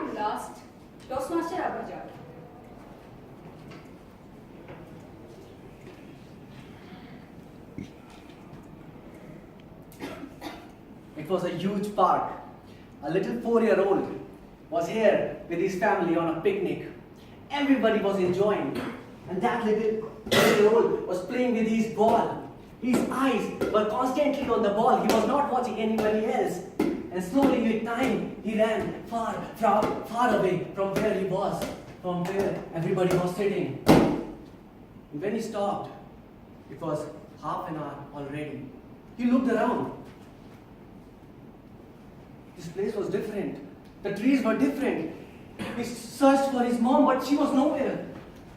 and last, Toastmaster Abhijat. It was a huge park. A little 4-year-old was here with his family on a picnic. Everybody was enjoying, and that little 4-year-old was playing with his ball. His eyes were constantly on the ball. He was not watching anybody else. And slowly with time, he ran far away from where he was, from where everybody was sitting. And when he stopped, it was half an hour already. He looked around. This place was different. The trees were different. He searched for his mom, but she was nowhere.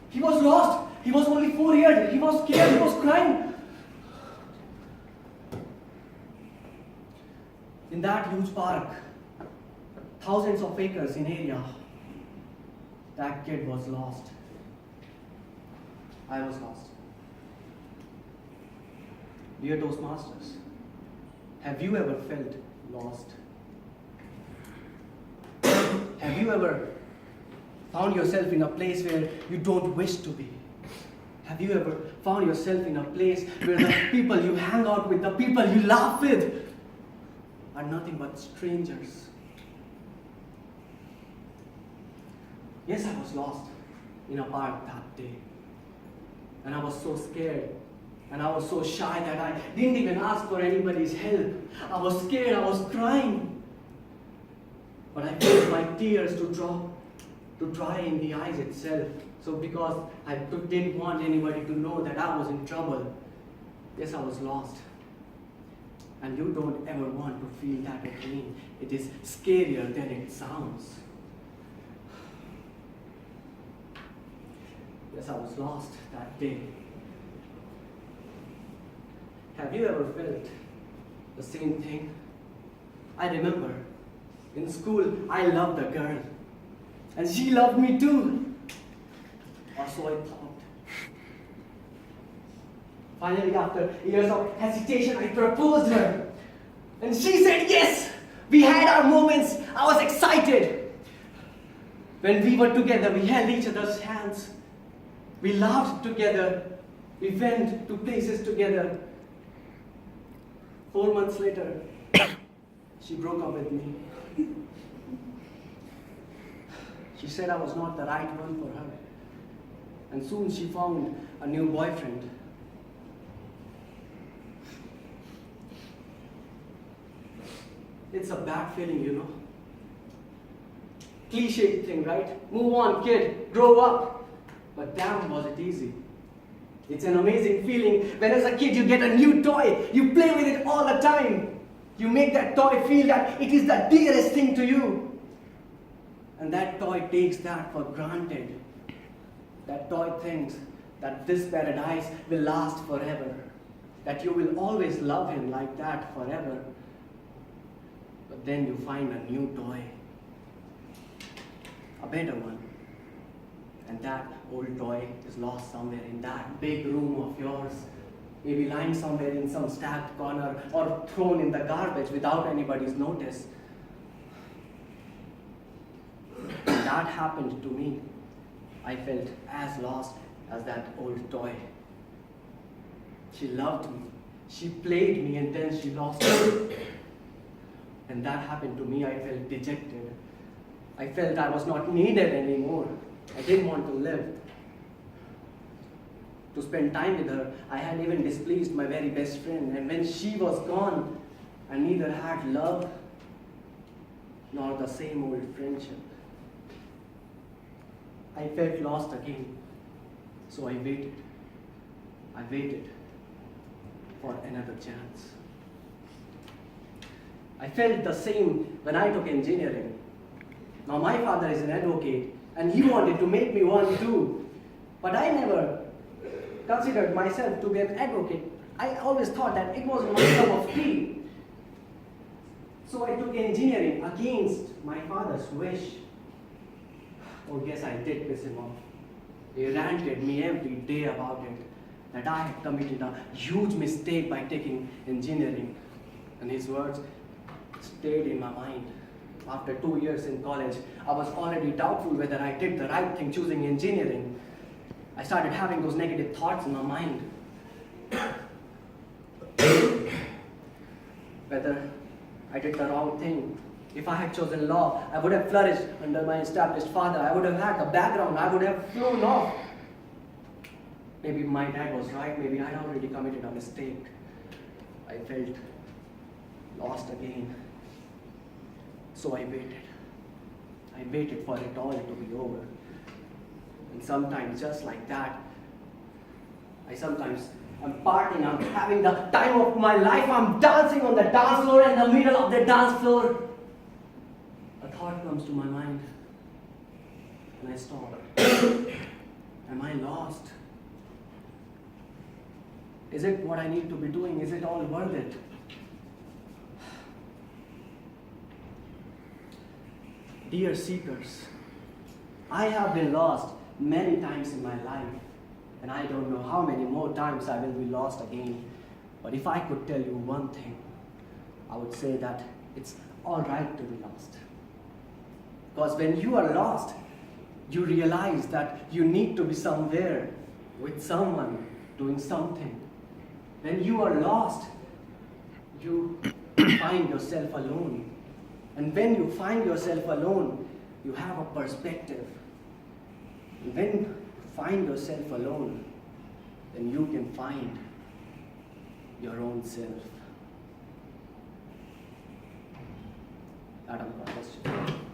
He was lost. He was only 4 years. He was scared. He was crying. In that huge park, thousands of acres in area, that kid was lost. I was lost. Dear Toastmasters, have you ever felt lost? Have you ever found yourself in a place where you don't wish to be? Have you ever found yourself in a place where the people you hang out with, the people you laugh with, are nothing but strangers? Yes, I was lost in a park that day. And I was so scared. And I was so shy that I didn't even ask for anybody's help. I was scared, I was crying. But I felt my tears to dry in the eyes itself. So because I didn't want anybody to know that I was in trouble, yes, I was lost. And you don't ever want to feel that again. It is scarier than it sounds. Yes, I was lost that day. Have you ever felt the same thing? I remember in school I loved a girl, and she loved me too. Or so I thought. Finally, after years of hesitation, I proposed her. And she said yes! We had our moments. I was excited. When we were together, we held each other's hands. We laughed together. We went to places together. 4 months later, she broke up with me. She said I was not the right one for her. And soon she found a new boyfriend. It's a bad feeling, you know. Cliche thing, right? Move on, kid, grow up. But damn, was it easy. It's an amazing feeling when as a kid you get a new toy, you play with it all the time. You make that toy feel that it is the dearest thing to you. And that toy takes that for granted. That toy thinks that this paradise will last forever. That you will always love him like that forever. But then you find a new toy. A better one. And that old toy is lost somewhere in that big room of yours. Maybe lying somewhere in some stacked corner or thrown in the garbage without anybody's notice. When that happened to me, I felt as lost as that old toy. She loved me. She played me and then she lost me. When that happened to me, I felt dejected. I felt I was not needed anymore. I didn't want to live. To spend time with her, I had even displeased my very best friend. And when she was gone, I neither had love nor the same old friendship. I felt lost again. So I waited. I waited for another chance. I felt the same when I took engineering. Now my father is an advocate and he wanted to make me one too. But I never considered myself to be an advocate. I always thought that it was my cup of tea. So I took engineering against my father's wish. Oh yes, I did piss him off. He ranted me every day about it, that I had committed a huge mistake by taking engineering. And his words stayed in my mind. After 2 years in college, I was already doubtful whether I did the right thing choosing engineering. I started having those negative thoughts in my mind. Whether I did the wrong thing. If I had chosen law, I would have flourished under my established father. I would have had the background. I would have flown off. Maybe my dad was right. Maybe I had already committed a mistake. I felt lost again. So I waited. I waited for it all to be over. And sometimes, just like that, I'm partying, I'm having the time of my life, I'm dancing on the dance floor, in the middle of the dance floor. A thought comes to my mind, and I stop. Am I lost? Is it what I need to be doing? Is it all worth it? Dear seekers, I have been lost many times in my life, and I don't know how many more times I will be lost again. But if I could tell you one thing, I would say that it's all right to be lost. Because when you are lost, you realize that you need to be somewhere with someone doing something. When you are lost, you find yourself alone. And when you find yourself alone, you have a perspective. And when you find yourself alone, then you can find your own self. Adam, question.